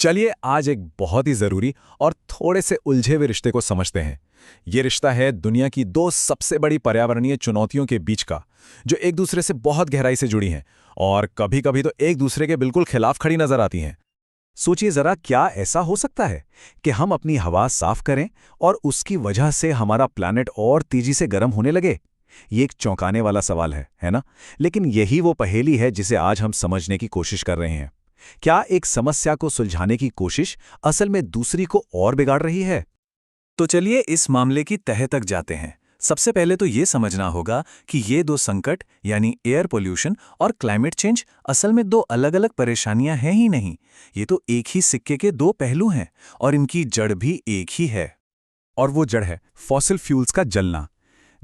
चलिए आज एक बहुत ही जरूरी और थोड़े से उलझे हुए रिश्ते को समझते हैं। ये रिश्ता है दुनिया की दो सबसे बड़ी पर्यावरणीय चुनौतियों के बीच का, जो एक दूसरे से बहुत गहराई से जुड़ी हैं और कभी-कभी तो एक दूसरे के बिल्कुल खिलाफ खड़ी नजर आती हैं। सोचिए जरा, क्या ऐसा हो सकता है कि हम अपनी हवा साफ करें और उसकी वजह से हमारा प्लैनेट और तेजी से गर्म होने लगे? ये एक चौंकाने वाला सवाल है ना? लेकिन यही वो पहेली है जिसे आज हम समझने की कोशिश कर रहे हैं। क्या एक समस्या को सुलझाने की कोशिश असल में दूसरी को और बिगाड़ रही है? तो चलिए इस मामले की तह तक जाते हैं। सबसे पहले तो ये समझना होगा कि ये दो संकट यानी एयर पोल्यूशन और क्लाइमेट चेंज असल में दो अलग-अलग परेशानियां हैं ही नहीं। ये तो एक ही सिक्के के दो पहलू हैं और इनकी जड़ भी एक ही है। और वो जड़ है फॉसिल फ्यूल्स का जलना।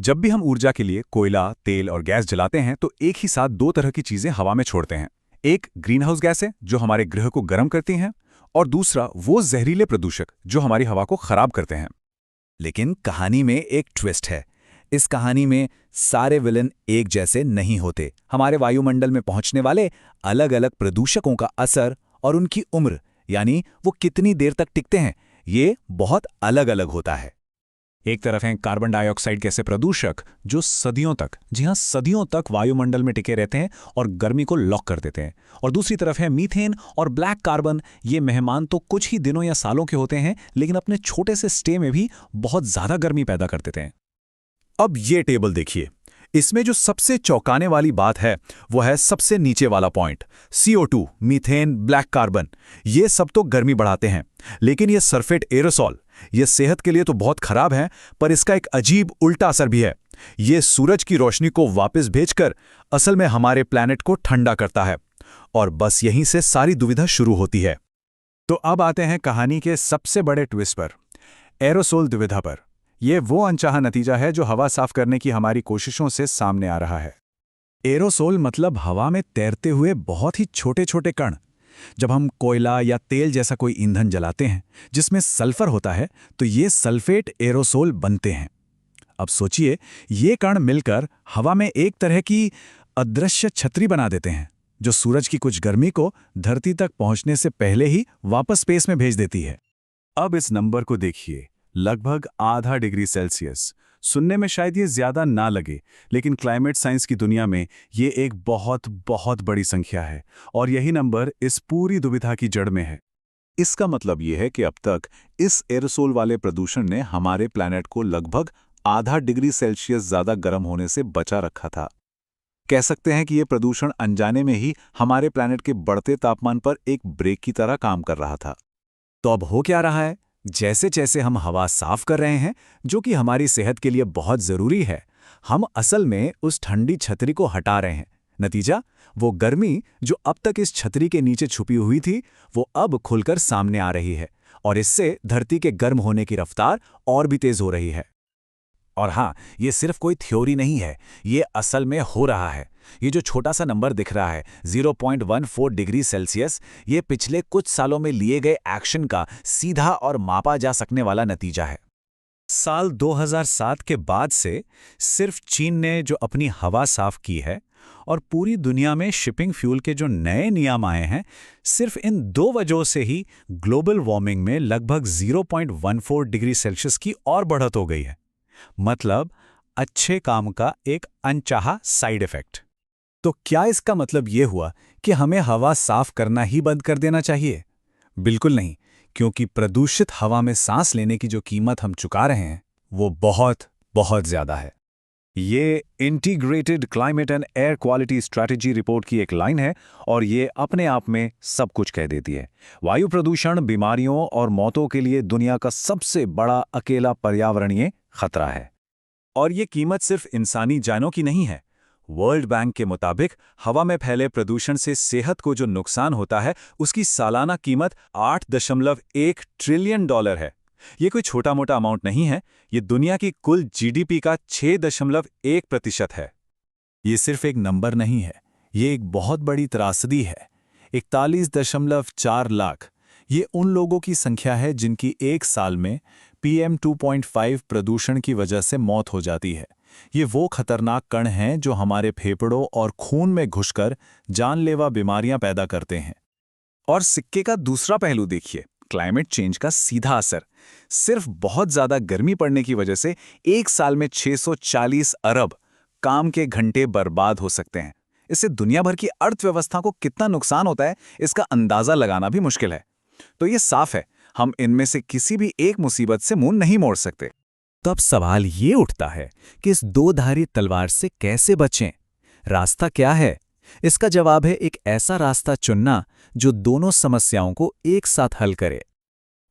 जब भी हम ऊर्जा के लिए कोयला, तेल और गैस जलाते हैं तो एक ही साथ दो तरह की चीजें हवा में छोड़ते हैं। एक ग्रीनहाउस गैस है जो हमारे ग्रह को गर्म करती हैं, और दूसरा वो जहरीले प्रदूषक जो हमारी हवा को खराब करते हैं। लेकिन कहानी में एक ट्विस्ट है। इस कहानी में सारे विलन एक जैसे नहीं होते। हमारे वायुमंडल में पहुंचने वाले अलग-अलग प्रदूषकों का असर और उनकी उम्र, यानी वो कितनी देर तक टिकते हैं, ये बहुत अलग-अलग होता है। एक तरफ हैं कार्बन डाइऑक्साइड जैसे प्रदूषक जो सदियों तक, जी हां सदियों तक वायुमंडल में टिके रहते हैं और गर्मी को लॉक कर देते हैं। और दूसरी तरफ है मीथेन और ब्लैक कार्बन। ये मेहमान तो कुछ ही दिनों या सालों के होते हैं, लेकिन अपने छोटे से स्टे में भी बहुत ज्यादा गर्मी पैदा कर देते हैं। अब ये टेबल देखिए। इसमें जो सबसे चौंकाने वाली बात है वो है सबसे नीचे वाला point. CO2, methane, black carbon, ये सब तो गर्मी बढ़ाते हैं, लेकिन ये सल्फेट एरोसॉल, ये सेहत के लिए तो बहुत खराब है, पर इसका एक अजीब उल्टा असर भी है। ये सूरज की रोशनी को वापस भेजकर असल में हमारे प्लैनेट को ठंडा करता है। और बस यहीं से सारी दुविधा शुरू होती है। तो अब आते हैं कहानी के सबसे बड़े ट्विस्ट पर, एरोसोल दुविधा पर। यह वो अनचाहा नतीजा है जो हवा साफ करने की हमारी कोशिशों से सामने आ रहा है। एरोसोल मतलब हवा में तैरते हुए बहुत ही छोटे छोटे कण। जब हम कोयला या तेल जैसा कोई ईंधन जलाते हैं जिसमें सल्फर होता है, तो ये सल्फेट एरोसोल बनते हैं। अब सोचिए, ये कण मिलकर हवा में एक तरह की अदृश्य छतरी बना देते हैं जो सूरज की कुछ गर्मी को धरती तक पहुंचने से पहले ही वापस स्पेस में भेज देती है। अब इस नंबर को देखिए, लगभग आधा डिग्री सेल्सियस। सुनने में शायद ये ज्यादा ना लगे, लेकिन क्लाइमेट साइंस की दुनिया में ये एक बहुत बहुत बड़ी संख्या है और यही नंबर इस पूरी दुविधा की जड़ में है। इसका मतलब ये है कि अब तक इस एरोसोल वाले प्रदूषण ने हमारे प्लैनेट को लगभग आधा डिग्री सेल्सियस ज्यादा गर्म होने से बचा रखा था। कह सकते हैं कि ये प्रदूषण अनजाने में ही हमारे प्लैनेट के बढ़ते तापमान पर एक ब्रेक की तरह काम कर रहा था। तो अब हो क्या रहा है? जैसे जैसे हम हवा साफ कर रहे हैं, जो कि हमारी सेहत के लिए बहुत जरूरी है, हम असल में उस ठंडी छतरी को हटा रहे हैं। नतीजा, वो गर्मी जो अब तक इस छतरी के नीचे छुपी हुई थी, वो अब खुलकर सामने आ रही है और इससे धरती के गर्म होने की रफ्तार और भी तेज हो रही है। और हाँ, ये सिर्फ कोई थ्योरी नहीं है, ये असल में हो रहा है। ये जो छोटा सा नंबर दिख रहा है 0.14 डिग्री सेल्सियस, ये पिछले कुछ सालों में लिए गए एक्शन का सीधा और मापा जा सकने वाला नतीजा है। साल 2007 के बाद से सिर्फ चीन ने जो अपनी हवा साफ की है और पूरी दुनिया में शिपिंग फ्यूल के जो नए नियम आए हैं, सिर्फ इन दो वजहों से ही ग्लोबल वार्मिंग में लगभग 0.14 डिग्री सेल्सियस की और बढ़त हो गई है। मतलब अच्छे काम का एक अनचाहा साइड इफेक्ट। तो क्या इसका मतलब यह हुआ कि हमें हवा साफ करना ही बंद कर देना चाहिए? बिल्कुल नहीं, क्योंकि प्रदूषित हवा में सांस लेने की जो कीमत हम चुका रहे हैं वो बहुत बहुत ज्यादा है। ये integrated climate and air quality strategy report की एक लाइन है और ये अपने आप में सब कुछ कह देती है। वायु प्रदूषण बीमारियों और मौतों के लिए दुनिया का सबसे बड़ा अकेला पर्यावरणीय खतरा है। और ये कीमत सिर्फ इंसानी जानों की नहीं है। वर्ल्ड बैंक के मुताबिक हवा में फैले प्रदूषण से सेहत को जो नुकसान होता है, उसकी सालाना कीमत 8.1 ट्रिलियन डॉलर है। ये कोई छोटा मोटा अमाउंट नहीं है, ये दुनिया की कुल GDP का 6.1% है। ये सिर्फ एक नंबर नहीं है, ये एक बहुत बड़ी त्रासदी है। 41.4 लाख, ये उन लोगों की संख्या है जिनकी एक साल में PM 2.5 प्रदूषण की वजह से मौत हो जाती है। ये वो खतरनाक कण हैं जो हमारे फेफड़ों और खून में घुसकर जानलेवा बीमारियां पैदा करते हैं। और सिक्के का दूसरा पहलू देखिए, क्लाइमेट चेंज का सीधा असर। सिर्फ बहुत ज्यादा गर्मी पड़ने की वजह से एक साल में 640 अरब काम के घंटे बर्बाद हो सकते हैं। इससे दुनिया भर की अर्थव्यवस्था को कितना नुकसान होता है, इसका अंदाजा लगाना भी मुश्किल है। तो ये साफ है, हम इनमें से किसी भी एक मुसीबत से मुंह नहीं मोड़ सकते। तब सवाल ये उठता है कि इस दो धारी तलवार से कैसे बचें? रास्ता क्या है? इसका जवाब है एक ऐसा रास्ता चुनना जो दोनों समस्याओं को एक साथ हल करे।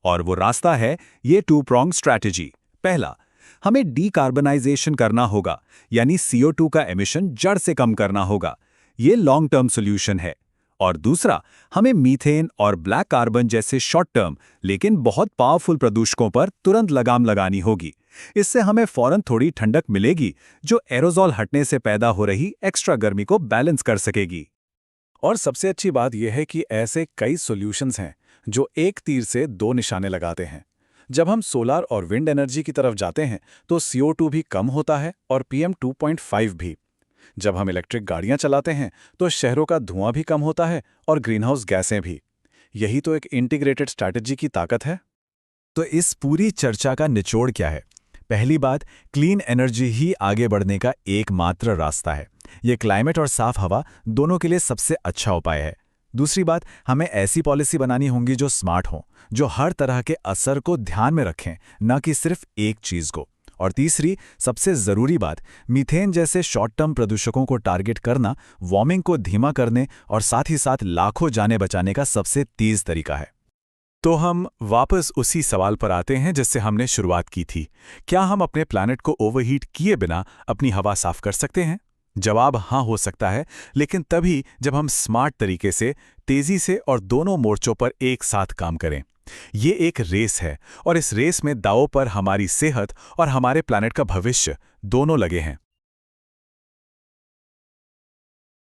और वो रास्ता है ये टू प्रोंग स्ट्रैटेजी। पहला, हमें डीकार्बनाइजेशन करना होगा, यानी CO2 का एमिशन जड़ से कम करना होगा। ये लॉन्ग टर्म सॉल्यूशन है। और दूसरा, हमें मीथेन और ब्लैक कार्बन जैसे शॉर्ट टर्म लेकिन बहुत पावरफुल प्रदूषकों पर तुरंत लगाम लगानी होगी। इससे हमें फौरन थोड़ी ठंडक मिलेगी जो एरोजॉल हटने से पैदा हो रही एक्स्ट्रा गर्मी को बैलेंस कर सकेगी। और सबसे अच्छी बात यह है कि ऐसे कई सॉल्यूशंस हैं जो एक तीर से दो निशाने लगाते हैं। जब हम सोलर और विंड एनर्जी की तरफ जाते हैं तो CO2 भी कम होता है और PM 2.5 भी। जब हम इलेक्ट्रिक गाड़ियां चलाते हैं तो शहरों का धुआं भी कम होता है और ग्रीनहाउस गैसें भी। यही तो एक इंटीग्रेटेड स्ट्रैटेजी की ताकत है। तो इस पूरी चर्चा का निचोड़ क्या है? पहली बात, क्लीन एनर्जी ही आगे बढ़ने का एकमात्र रास्ता है। ये क्लाइमेट और साफ हवा दोनों के लिए सबसे अच्छा उपाय है। दूसरी बात, हमें ऐसी पॉलिसी बनानी होगी जो स्मार्ट हो, जो हर तरह के असर को ध्यान में रखें, न कि सिर्फ एक चीज को। और तीसरी, सबसे जरूरी बात, मीथेन जैसे शॉर्ट टर्म प्रदूषकों को टारगेट करना वार्मिंग को धीमा करने और साथ ही साथ लाखों जानें बचाने का सबसे तेज तरीका है। तो हम वापस उसी सवाल पर आते हैं जिससे हमने शुरुआत की थी। क्या हम अपने प्लैनेट को ओवरहीट किए बिना अपनी हवा साफ कर सकते हैं? जवाब हाँ हो सकता है, लेकिन तभी जब हम स्मार्ट तरीके से, तेजी से और दोनों मोर्चों पर एक साथ काम करें। ये एक रेस है और इस रेस में दांव पर हमारी सेहत और हमारे प्लैनेट का भविष्य दोनों लगे हैं।